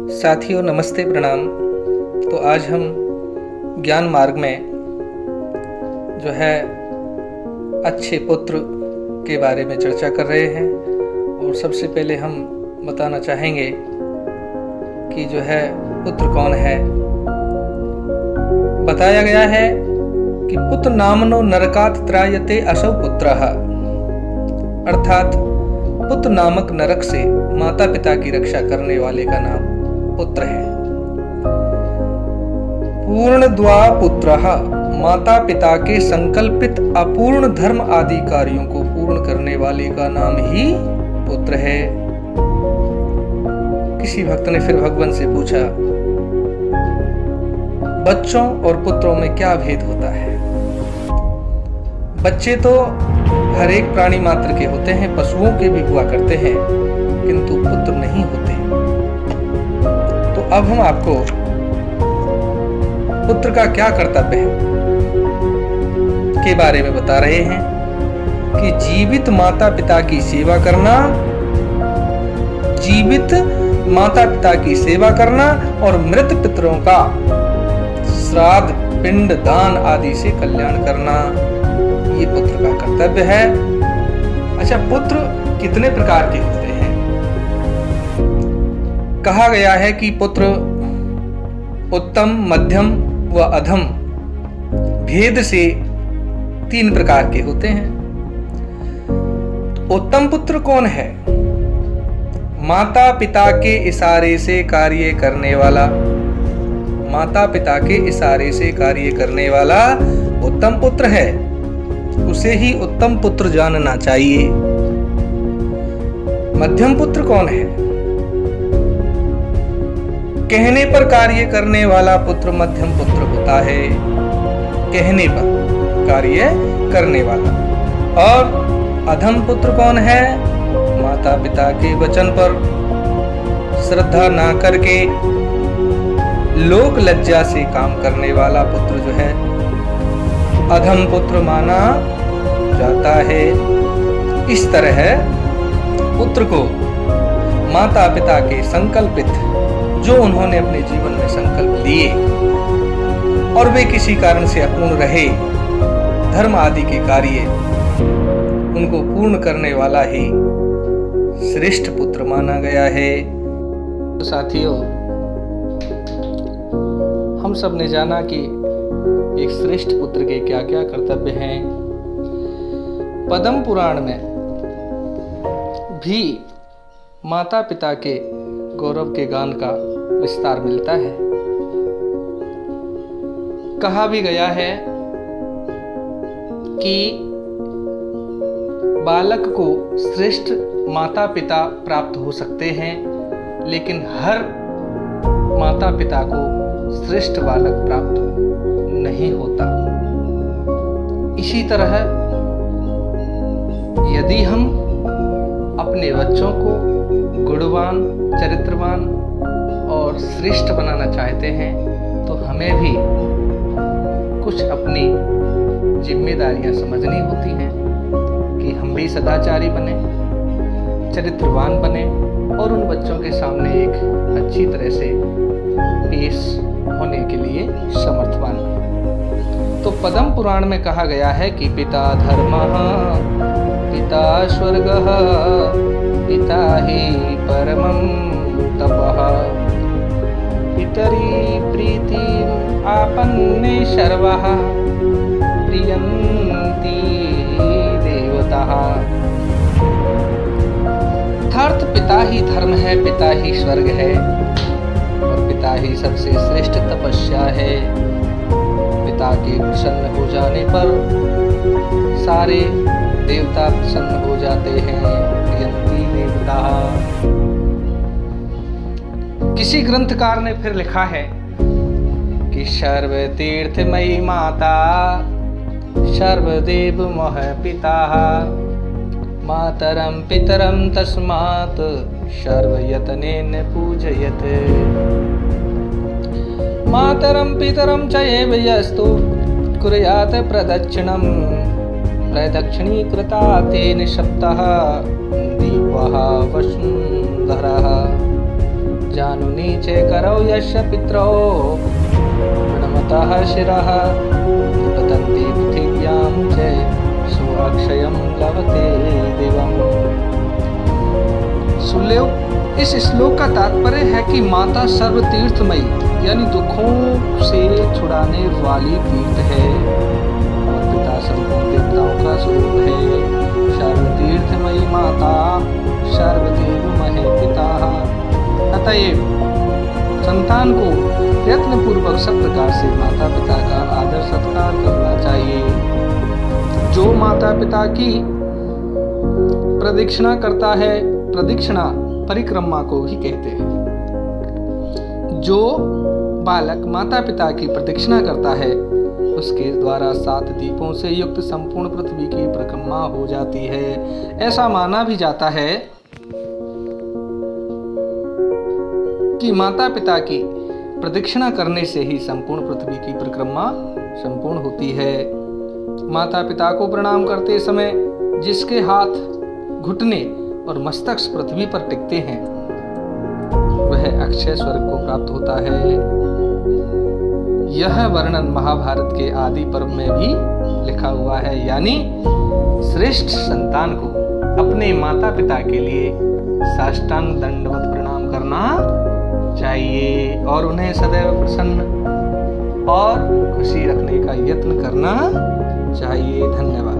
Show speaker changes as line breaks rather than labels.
साथियों नमस्ते प्रणाम। तो आज हम ज्ञान मार्ग में जो है अच्छे पुत्र के बारे में चर्चा कर रहे हैं। और सबसे पहले हम बताना चाहेंगे कि जो है पुत्र कौन है। बताया गया है कि पुत्र नामनो नरकात् त्रायते असौ पुत्रः, अर्थात पुत्र नामक नरक से माता पिता की रक्षा करने वाले का नाम पुत्र है। पूर्ण द्वा पुत्रः, माता पिता के संकल्पित अपूर्ण धर्म आदि कार्यों को पूर्ण करने वाले का नाम ही पुत्र है। किसी भक्त ने फिर भगवान से पूछा, बच्चों और पुत्रों में क्या भेद होता है? बच्चे तो हर एक प्राणी मात्र के होते हैं, पशुओं के भी हुआ करते हैं, किंतु पुत्र नहीं होते। तो अब हम आपको पुत्र का क्या कर्तव्य है के बारे में बता रहे हैं कि जीवित माता पिता की सेवा करना, जीवित माता पिता की सेवा करना और मृत पितरों का श्राद्ध पिंड दान आदि से कल्याण करना, ये पुत्र का कर्तव्य है। अच्छा, पुत्र कितने प्रकार के होते हैं? कहा गया है कि पुत्र उत्तम, मध्यम व अधम भेद से 3 प्रकार के होते हैं। उत्तम पुत्र कौन है? माता पिता के इशारे से कार्य करने वाला, माता पिता के इशारे से कार्य करने वाला उत्तम पुत्र है। उसे ही उत्तम पुत्र जानना चाहिए। मध्यम पुत्र कौन है? कहने पर कार्य करने वाला पुत्र मध्यम पुत्र होता है, कहने पर कार्य करने वाला। और अधम पुत्र कौन है? माता पिता के वचन पर श्रद्धा ना करके लोक लज्जा से काम करने वाला पुत्र जो है अधम पुत्र माना जाता है। इस तरह पुत्र को माता पिता के संकल्पित, जो उन्होंने अपने जीवन में संकल्प लिए और वे किसी कारण से अपूर्ण रहे, धर्म आदि के कार्य उनको पूर्ण करने वाला ही श्रेष्ठ पुत्र माना गया है। तो साथियों, हम सब ने जाना कि एक श्रेष्ठ पुत्र के क्या क्या कर्तव्य हैं। पद्म पुराण में भी माता पिता के गौरव के गान का विस्तार मिलता है। कहा भी गया है कि बालक को श्रेष्ठ माता पिता प्राप्त हो सकते हैं, लेकिन हर माता पिता को श्रेष्ठ बालक प्राप्त नहीं होता। इसी तरह यदि हम अपने बच्चों को गुणवान, चरित्रवान और श्रेष्ठ बनाना चाहते हैं, तो हमें भी कुछ अपनी जिम्मेदारियां समझनी होती हैं कि हम भी सदाचारी बने, चरित्रवान बने और उन बच्चों के सामने एक अच्छी तरह से पेश होने के लिए समर्थवान बने। तो पद्म पुराण में कहा गया है कि पिता धर्मः, पिता स्वर्गः, पिता हि परमं तपः, पितरि प्रीतिम् आपन्ने सर्वः, प्रियन्ति देवताः। अर्थात पिता ही धर्म है, पिता ही स्वर्ग है और पिता ही सबसे श्रेष्ठ तपस्या है। पिता के प्रसन्न हो जाने पर सारे देवता प्रसन्न हो जाते हैं। प्रियंती देवता। किसी ग्रंथकार ने फिर लिखा है कि सर्व तीर्थमयी माता, सर्वदेव मह पिता, मातरं पितरं तस्मात् सर्वयतनेन पूजयत्। मातरं पितरं च एव यस्तु कुर्यात् प्रदक्षिणं, प्रदक्षिणीकृता तेन सप्तः दीपः वसुन्धरः। जानुनि नीचे करौ यस्य पितरो प्रणमतः शिरः निपतन्ति पृथिव्यां च सुअक्षयं लभते दिवम्। इस श्लोक का तात्पर्य है कि माता सर्वतीर्थमयी यानी दुखों से छुड़ाने वाली तीर्थ है और पिता संपूर्ण देवताओं का स्वरूप है। सर्वतीर्थमयी माता सर्वदेवमय पिता। अतएव संतान को प्रयत्न पूर्वक सब प्रकार से माता पिता का आदर सत्कार करना चाहिए। जो माता पिता की प्रदक्षिणा करता है, प्रदक्षिणा परिक्रमा को ही कहते हैं। जो बालक माता पिता की प्रदक्षिणा करता है उसके द्वारा 7 दीपों से युक्त संपूर्ण पृथ्वी की परिक्रमा हो जाती है। ऐसा माना भी जाता है कि माता पिता की प्रदक्षिणा करने से ही संपूर्ण पृथ्वी की परिक्रमा संपूर्ण होती है। माता पिता को प्रणाम करते समय जिसके हाथ, घुटने और मस्तक पृथ्वी पर टिकते हैं वह अक्षय स्वर्ग को प्राप्त होता है। यह वर्णन महाभारत के आदि पर्व में भी लिखा हुआ है। यानी श्रेष्ठ संतान को अपने माता पिता के लिए साष्टांग दंडवत प्रणाम करना चाहिए और उन्हें सदैव प्रसन्न और खुशी रखने का यत्न करना चाहिए। धन्यवाद।